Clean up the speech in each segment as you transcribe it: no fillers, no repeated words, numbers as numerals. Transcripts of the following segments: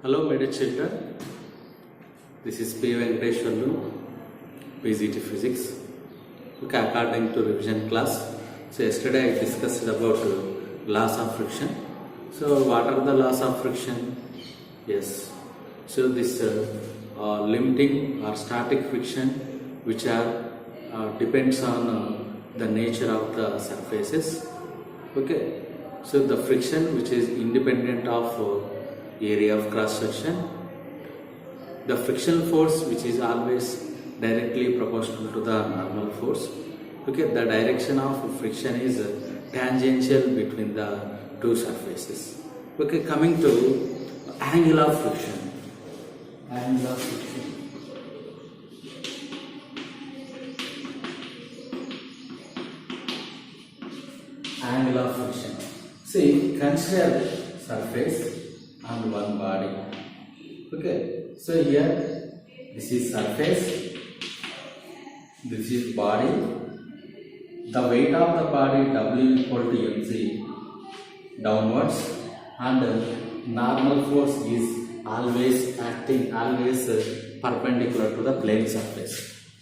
Hello, my dear children. This is P. Venkateshwarlu, PGT Physics. Okay, according to revision class. So yesterday I discussed about laws of friction. So what are the laws of friction? Yes. So this limiting or static friction, which are depends on the nature of the surfaces. Okay. So the friction which is independent of area of cross section, the frictional force which is always directly proportional to the normal force. Okay, the direction of friction is tangential between the two surfaces. Okay, coming to angle of friction. Angle of friction. Angle of friction. See, consider surface and one body. Okay, so here this is surface, this is body. The weight of the body W equal to mg downwards, and normal force is always perpendicular to the plane surface.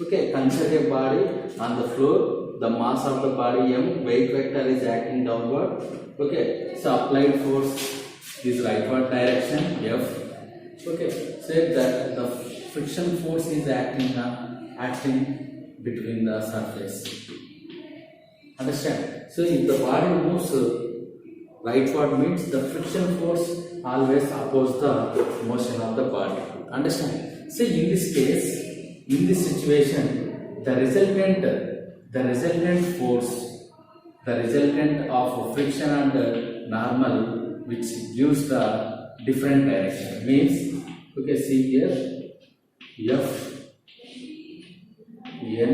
Okay, consider a body on the floor. The mass of the body m, weight vector is acting downward. Okay, so applied force is rightward direction F. Okay, say that the friction force is acting between the surface. Understand? So if the body moves rightward, means the friction force always opposes the motion of the body. Understand? So in this case, in this situation, the resultant force, the resultant of friction and normal, which gives the different direction, means, okay, see here, F N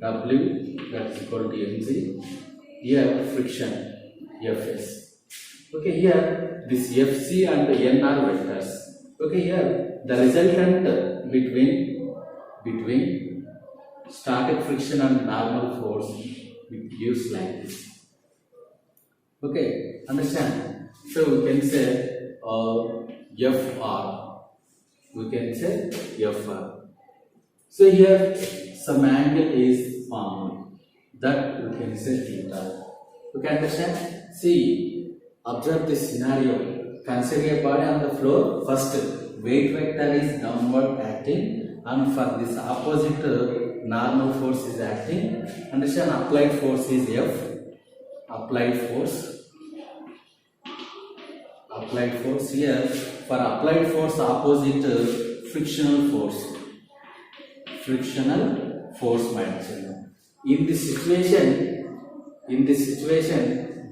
W, that is equal to mg. Here friction Fs. Okay, here this Fc and N are vectors. Okay, here the resultant between static friction and normal force, it gives like this. Okay, understand? So we can say Fr. We can say Fr. So here some angle is formed, that we can say theta. You can understand? See, observe this scenario. Consider a body on the floor. First, weight vector is downward acting, and for this opposite normal force is acting. Understand? Applied force is F. Applied force here. For applied force, opposite frictional force. Frictional force, my children. In this situation,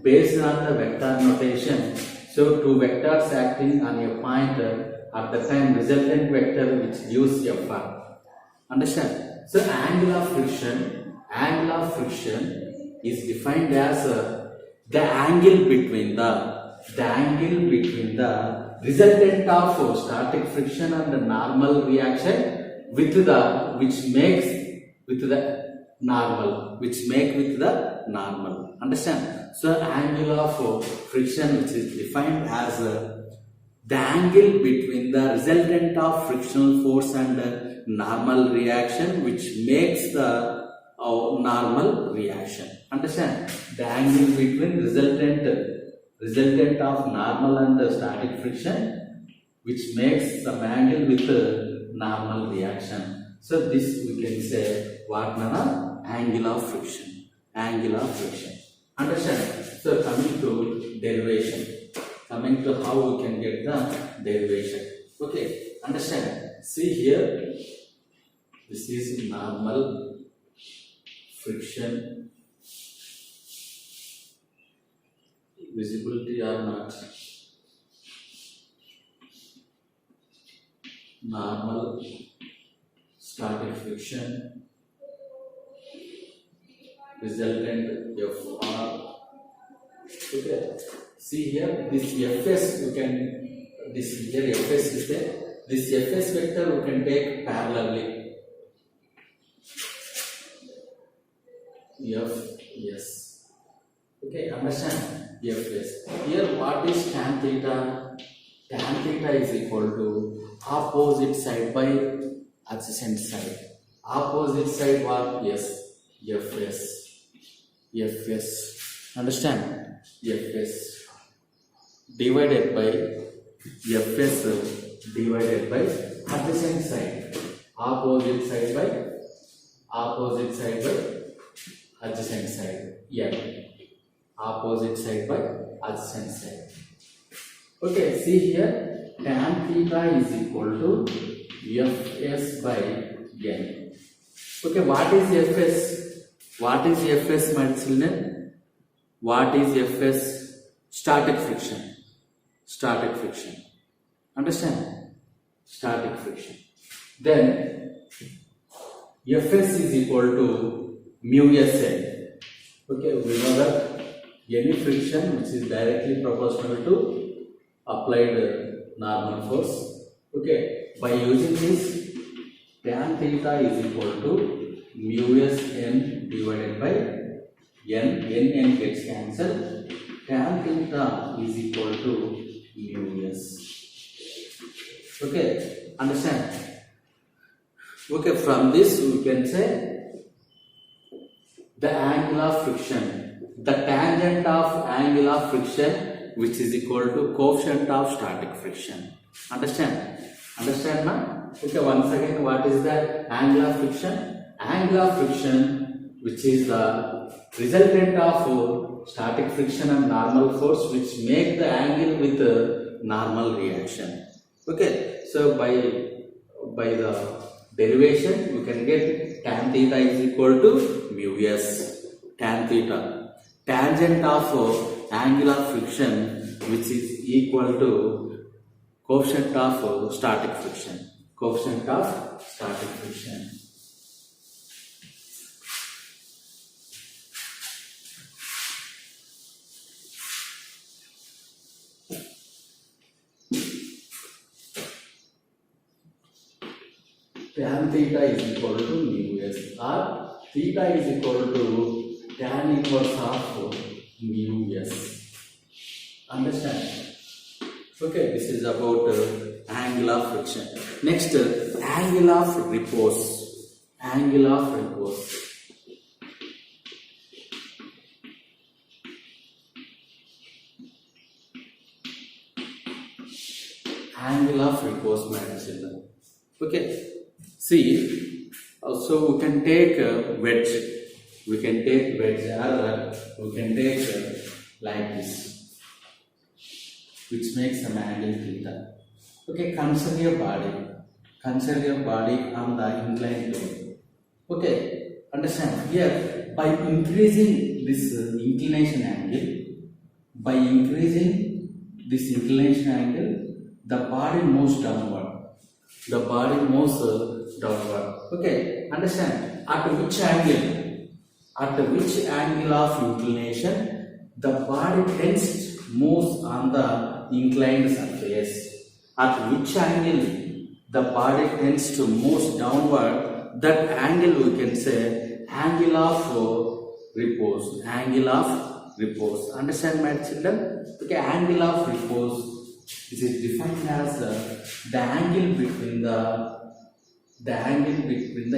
based on the vector notation, so two vectors acting on a point at the time, resultant vector which gives Fr. Understand? So angle of friction is defined as the angle between the resultant of static friction and the normal reaction with the normal. Understand? So angle of friction, which is defined as the angle between the resultant of frictional force and normal reaction, which makes the normal reaction. Understand? The angle between resultant of normal and static friction, which makes some angle with normal reaction. So this we can say what nana? Angle of friction. Angle of friction. Understand? So coming to derivation. Coming to how we can get the derivation. Okay, understand? See here, this is normal friction. Visibility or not? Normal static friction, resultant Fr. Okay, see here this Fs, you can, this here Fs is there. This Fs vector we can take parallelly. Fs. Okay, understand? Fs. Here what is tan theta? tan theta is equal to opposite side by adjacent side. Opposite side what? Yes, Fs. Fs. Understand? Fs divided by Fs divided by adjacent side. Opposite side by adjacent side. Opposite side by adjacent side. Okay, see here, tan theta is equal to Fs by n. Okay, what is Fs? What is Fs, my children? What is Fs? Static friction. Static friction. Understand? Static friction. Then Fs is equal to mu Sn. Okay, we know that any friction which is directly proportional to applied normal force. Okay, by using this, tan theta is equal to mu Sn divided by n gets cancelled. Tan theta is equal to mu S. Okay, understand? Okay, from this we can say the angle of friction, the tangent of angle of friction, which is equal to coefficient of static friction. Understand? Understand now? Okay, once again, what is the angle of friction? Angle of friction, which is the resultant of static friction and normal force, which make the angle with a normal reaction. Okay, so by the derivation, we can get tan theta is equal to mu S. Tan theta, tangent of angle of friction, which is equal to coefficient of static friction. Coefficient of static friction. Tan theta is equal to mu S, or theta is equal to tan inverse of mu S. Understand? Okay, this is about angle of friction. Next, angle of repose. Angle of repose. Angle of repose, my children. Okay. See, also we can take a wedge. We can take wedge, or we can take like this, which makes an angle theta. Okay, consider your body. Consider your body on the inclined plane. Okay, understand? Here, by increasing this inclination angle, the body moves downward. The body moves downward. Okay, understand? At which angle? At which angle of inclination the body tends to move on the inclined surface? At which angle the body tends to move downward? That angle we can say angle of repose. Angle of repose. Understand, my children? Okay, angle of repose. This is defined as the angle between the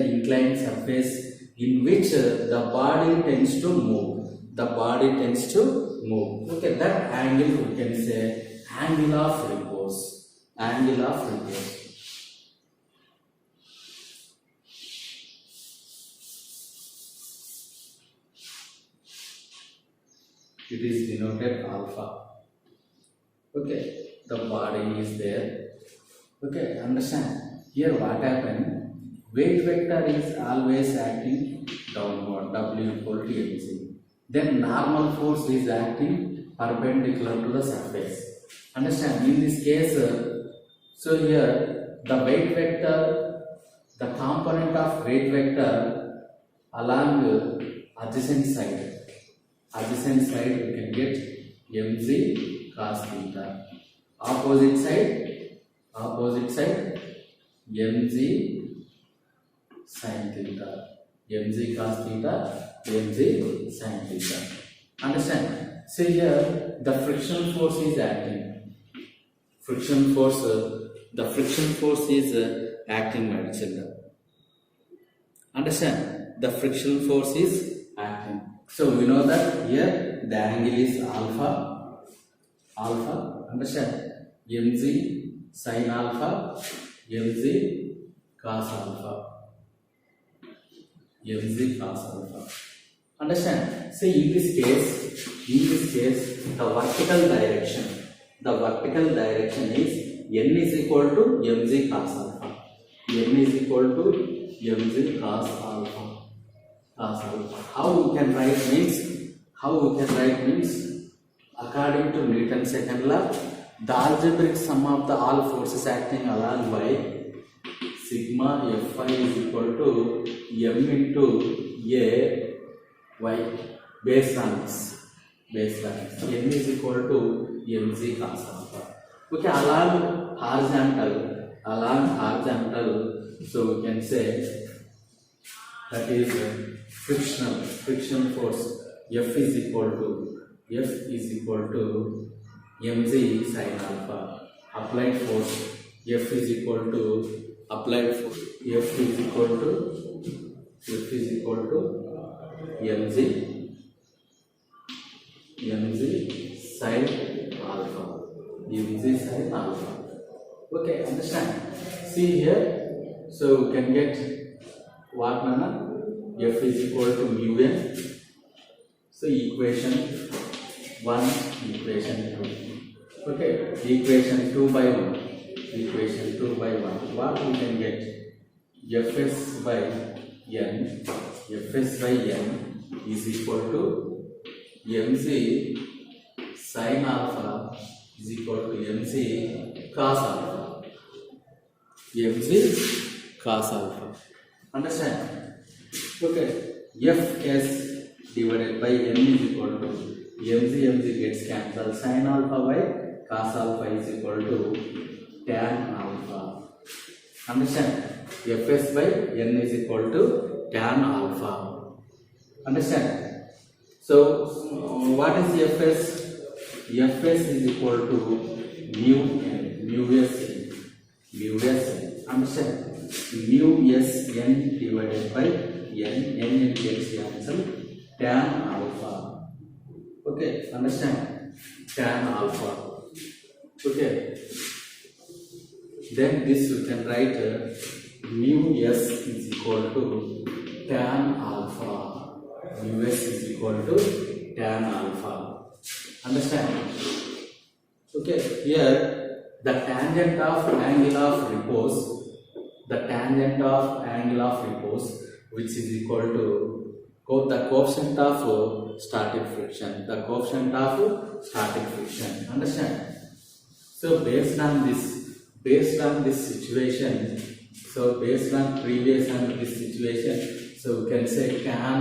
inclined surface in which the body tends to move. The body tends to move. Okay, that angle we can say angle of repose. Angle of repose. It is denoted alpha. Okay. The body is there. Okay, understand? Here what happened? Weight vector is always acting downward, W equal to mc. Then normal force is acting perpendicular to the surface. Understand? In this case, so here the weight vector, the component of weight vector along adjacent side we can get mg cos theta. Opposite side mg sin theta, mg cos theta, mg sin theta. Understand? See here the frictional force is acting. friction force, the friction force is acting, my children. Understand? The friction force is acting. So we know that here the angle is alpha. Understand? mg sin alpha, mg cos alpha, mg cos alpha. Understand? So in this case, the vertical direction is n is equal to mg cos alpha. n is equal to mg cos alpha. How we can write means according to Newton's second law, the algebraic sum of the all forces acting along by sigma Fi is equal to m into a y based on this. M is equal to mg cos alpha. Okay, along horizontal, so we can say that is friction force F is equal to mg sin alpha. Applied force F is equal to mg sin alpha. Okay, understand? See here, so we can get what manner? F is equal to mu n. So equation 1, equation 2. Okay, equation 2 by 1. What we can get? Fs by n is equal to mg sin alpha is equal to mg cos alpha. Understand? Okay, Fs divided by n is equal to mg gets cancelled. Sin alpha by cos alpha is equal to tan alpha. Understand? Fs by n is equal to tan alpha. Understand? So what is Fs? Fs is equal to mu s. Understand? Mu s n divided by n gets cancelled. Tan alpha. Okay, understand? Tan alpha. Okay. Then this you can write mu s is equal to tan alpha. Mu s is equal to tan alpha. Understand? Okay, here the tangent of angle of repose, which is equal to the coefficient of static friction. Understand? So based on this situation, so we can say tan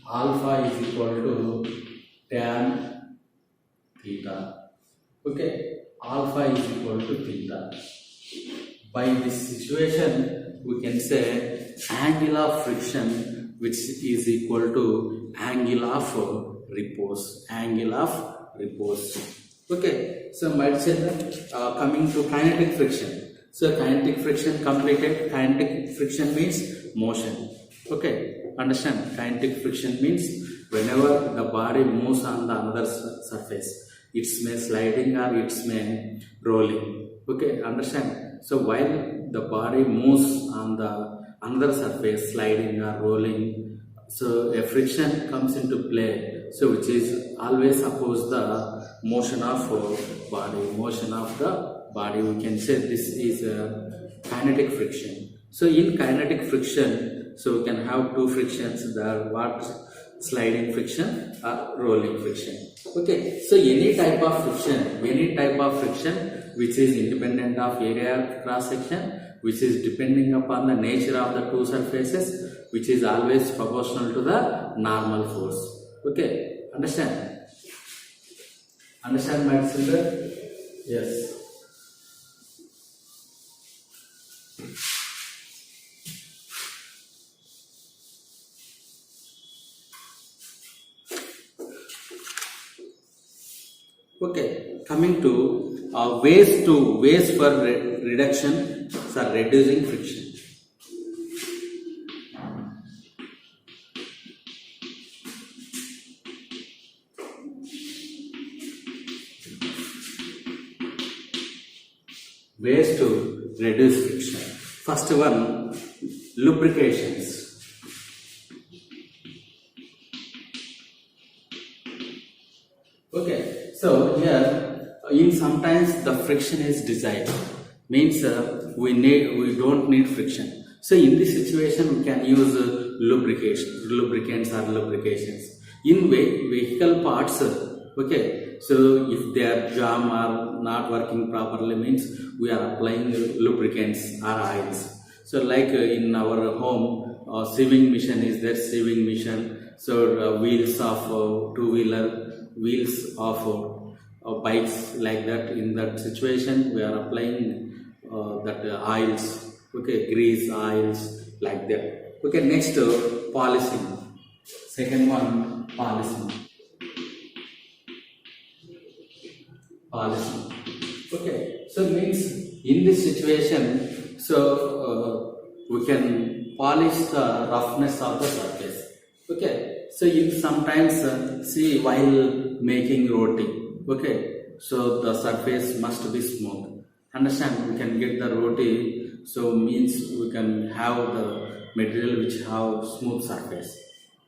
alpha is equal to tan theta. Okay, alpha is equal to theta. By this situation, we can say angle of friction, which is equal to angle of repose. Okay, so my children, coming to kinetic friction. So kinetic friction completed. Kinetic friction means motion. Okay, understand? Kinetic friction means whenever the body moves on the another surface, it may sliding or it may rolling. Okay, understand? So while the body moves on the another surface, sliding or rolling, so a friction comes into play, so which is always oppose the motion of the body. We can say this is a kinetic friction. So in kinetic friction, so we can have two frictions, the what? Sliding friction or rolling friction. Okay, so any type of friction which is independent of area of cross section, which is depending upon the nature of the two surfaces, which is always proportional to the normal force. Okay, understand my children? Yes. Okay, coming to ways for reduction, so reducing friction. Ways to reduce friction. First one, lubrications. Okay, so here in sometimes the friction is desired, means we don't need friction. So in this situation we can use lubricants or lubrications. In vehicle parts, okay, so if their jam are not working properly, means we are applying lubricants or oils. So like in our home, sieving machine is there, sieving machine. So wheels of two-wheeler, wheels of bikes, like that. In that situation we are applying that oils, okay, grease, oils, like that. Okay, next polishing. Second one, polishing. Okay, so means in this situation, so we can polish the roughness of the surface. Okay, so in sometimes see while making roti, okay, so the surface must be smooth. Understand? We can get the roti, so means we can have the material which have smooth surface.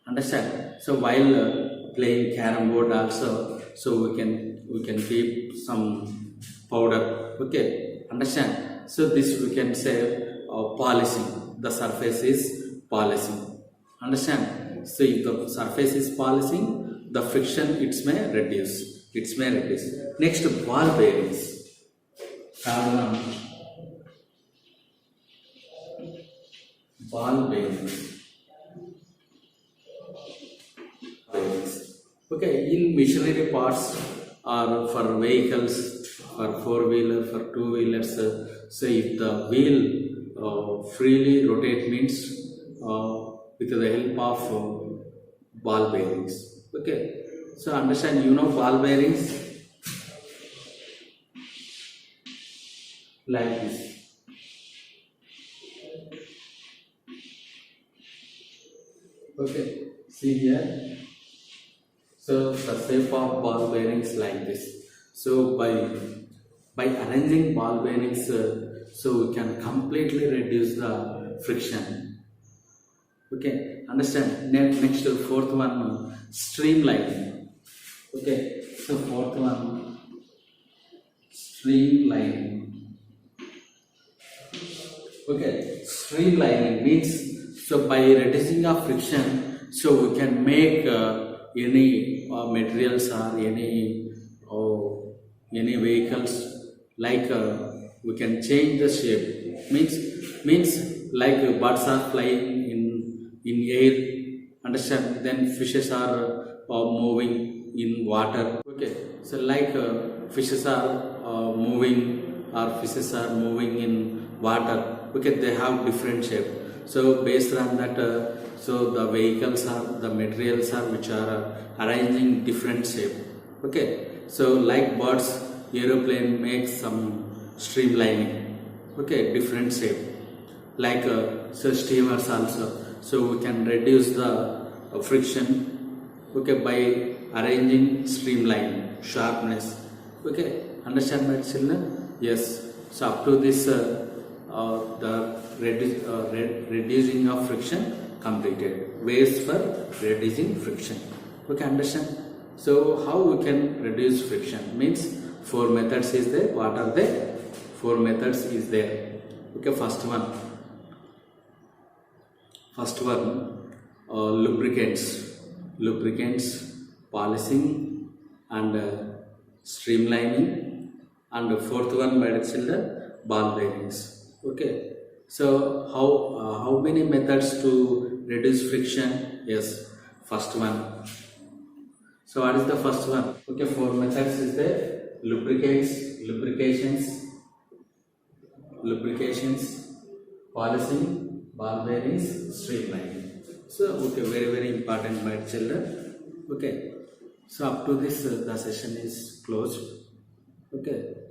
Understand? So while playing carom board also, so we can keep some powder. Okay, understand? So this we can say polishing. The surface is polishing. Understand? So if the surface is polishing, the friction it may reduce. It may reduce. Next, ball bearings. Third one, ball bearings. Okay, in machinery parts or for vehicles, for four-wheeler, for two-wheelers, so if the wheel freely rotate, means with the help of ball bearings. Okay, so understand, you know ball bearings like this. Okay, see here. So the shape of ball bearings like this. So by arranging ball bearings, so we can completely reduce the friction. Okay, understand? Next fourth one, streamlining. Okay, so fourth one, streamlining. Okay, streamlining means, so by reducing the friction, so we can make any materials or any vehicles, like we can change the shape. Means like birds are flying in air. Understand? Then fishes are moving in water. Okay, so like fishes are moving, or fishes are moving in water. Okay, they have different shape. So based on that, so the vehicles are, the materials are which are arranging different shape. Okay, so like birds, aeroplane makes some streamlining. Okay, different shape. Like so steamers also. So we can reduce the friction. Okay, by arranging streamline, sharpness. Okay, understand my children? Yes. So up to this, the reducing of friction completed. Ways for reducing friction. Okay, understand? So how we can reduce friction? Means 4 methods is there. What are they? 4 methods is there. Okay, first one, lubricants, polishing and streamlining, and fourth one, by the children, ball bearings. Okay, so how many methods to reduce friction? Yes, first one. So what is the first one? Okay, 4 methods is there: lubrications, polishing, ball bearings, streamlining. So okay, very important, my children. Okay, so up to this the session is closed. Okay.